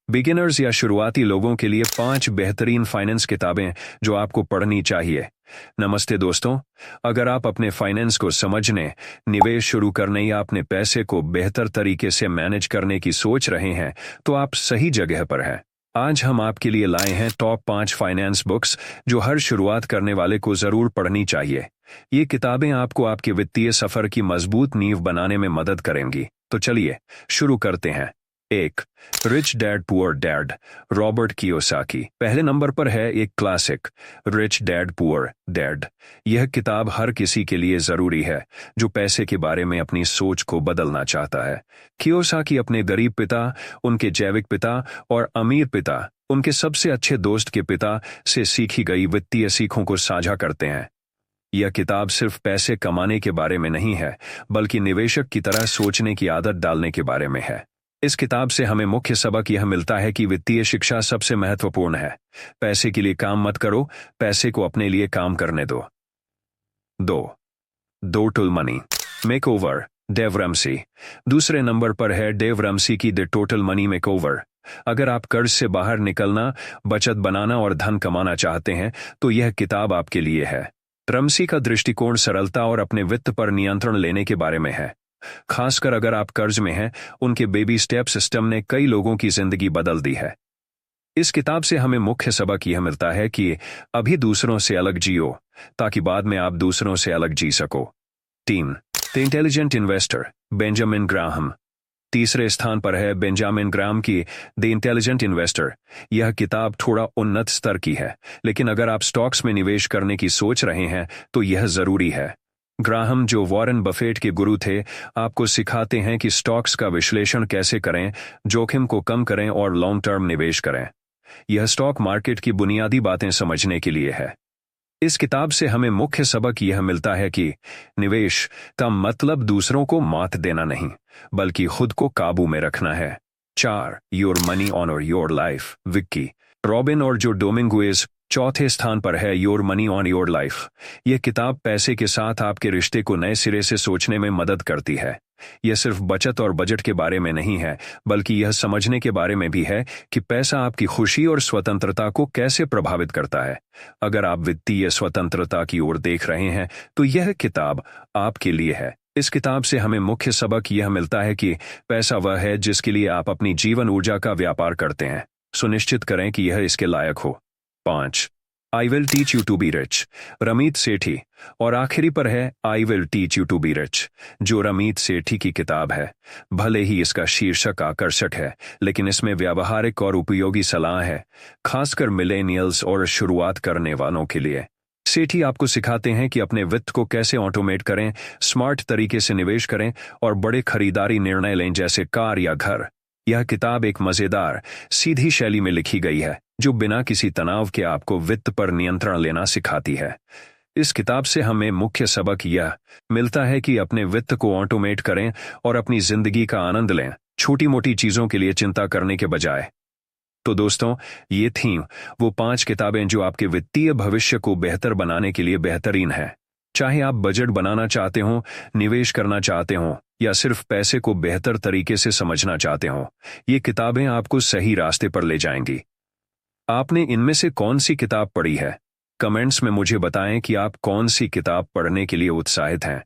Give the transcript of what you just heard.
Beginners या शुरुआती लोगों के लिए 5 बेहतरीन फाइनेंस किताबें जो आपको पढ़नी चाहिए। नमस्ते दोस्तों, अगर आप अपने फाइनेंस को समझने, निवेश शुरू करने या अपने पैसे को बेहतर तरीके से मैनेज करने की सोच रहे हैं, तो आप सही जगह पर हैं। आज हम आपके लिए लाए हैं टॉप 5 फाइनेंस बुक्स जो हर शुरुआत करने वाले को जरूर पढ़नी चाहिए। ये किताबें आपको आपके वित्तीय सफर की मजबूत नींव बनाने में मदद करेंगी। तो चलिए शुरू करते हैं। 1. Rich dad poor dad, Robert Kiyosaki. पहले नंबर पर है एक classic, rich dad poor dad. यह किताब हर किसी के लिए जरूरी है जो पैसे के बारे में अपनी सोच को बदलना चाहता है। कियोसाकी अपने गरीब पिता, उनके जैविक पिता और अमीर पिता, उनके सबसे अच्छे दोस्त के पिता से सीखी गई वित्तीय सीखों को साझा करते हैं। यह किताब सिर्फ पैसे कमाने के बारे में नहीं है, बल्कि निवेशक की तरह सोचने की आदत डालने के बारे में है। इस किताब से हमें मुख्य सबक यह मिलता है कि वित्तीय शिक्षा सबसे महत्वपूर्ण है। पैसे के लिए काम मत करो, पैसे को अपने लिए काम करने दो। 2. दो टुल मनी मेकओवर, डेव रैमसी। दूसरे नंबर पर है डेव रैमसी की द टोटल मनी मेकओवर। अगर आप कर्ज से बाहर निकलना, बचत बनाना और धन कमाना चाहते हैं, तो यह किताब आपके लिए है। रैमसी का दृष्टिकोण सरलता और अपने वित्त पर नियंत्रण लेने के बारे में है। खासकर अगर आप कर्ज में हैं, उनके बेबी स्टेप सिस्टम ने कई लोगों की जिंदगी बदल दी है। इस किताब से हमें मुख्य सबक यह मिलता है कि अभी दूसरों से अलग जियो, ताकि बाद में आप दूसरों से अलग जी सको। 3. The intelligent investor, Benjamin Graham. तीसरे स्थान पर है बेंजामिन ग्राहम की द इंटेलिजेंट इन्वेस्टर। यह किताब थोड़ा उन्नत स्तर की है, लेकिन अगर आप स्टॉक्स में निवेश करने की सोच रहे हैं तो यह जरूरी है। ग्राहम, जो वॉरेन बफेट के गुरु थे, आपको सिखाते हैं कि स्टॉक्स का विश्लेषण कैसे करें, जोखिम को कम करें और लॉन्ग टर्म निवेश करें। यह स्टॉक मार्केट की बुनियादी बातें समझने के लिए है। इस किताब से हमें मुख्य सबक यह मिलता है कि निवेश का मतलब दूसरों को मात देना नहीं, बल्कि खुद को काबू में रखना है। 4. Your money on your life, Vicky robin और जो डोमिंगुएज। चौथे स्थान पर है your money on your life. यह किताब पैसे के साथ आपके रिश्ते को नए सिरे से सोचने में मदद करती है। यह सिर्फ बचत और बजट के बारे में नहीं है, बल्कि यह समझने के बारे में भी है कि पैसा आपकी खुशी और स्वतंत्रता को कैसे प्रभावित करता है। अगर आप वित्तीय स्वतंत्रता की ओर देख रहे हैं, तो यह किताब आपके लिए है। इस किताब से हमें मुख्य सबक यह मिलता है कि पैसा वह है जिसके लिए आप अपनी जीवन ऊर्जा का व्यापार करते हैं। सुनिश्चित करें कि यह इसके लायक हो। 5. I will teach you to be rich, Ramit Sethi. और आखिरी पर है I will teach you to be rich, जो रमीत सेठी की किताब है। भले ही इसका शीर्षक आकर्षक है, लेकिन इसमें व्यावहारिक और उपयोगी सलाह है, खासकर मिलेनियल्स और शुरुआत करने वालों के लिए। सेठी आपको सिखाते हैं कि अपने वित्त को कैसे ऑटोमेट करें, स्मार्ट तरीके से निवेश करें और बड़े खरीदारी निर्णय लें, जैसे कार या घर। यह किताब एक मजेदार, सीधी शैली में लिखी गई है, जो बिना किसी तनाव के आपको वित्त पर नियंत्रण लेना सिखाती है। इस किताब से हमें मुख्य सबक यह मिलता है कि अपने वित्त को ऑटोमेट करें और अपनी जिंदगी का आनंद लें, छोटी मोटी चीजों के लिए चिंता करने के बजाय। तो दोस्तों, ये थीं वो 5 किताबें जो आपके वित्तीय भविष्य को बेहतर बनाने के लिए बेहतरीन हैं। चाहे आप बजट बनाना चाहते हो, निवेश करना चाहते हो, या सिर्फ पैसे को बेहतर तरीके से समझना चाहते हो, ये किताबें आपको सही रास्ते पर ले जाएंगी। आपने इनमें से कौन सी किताब पढ़ी है? कमेंट्स में मुझे बताएं कि आप कौन सी किताब पढ़ने के लिए उत्साहित हैं।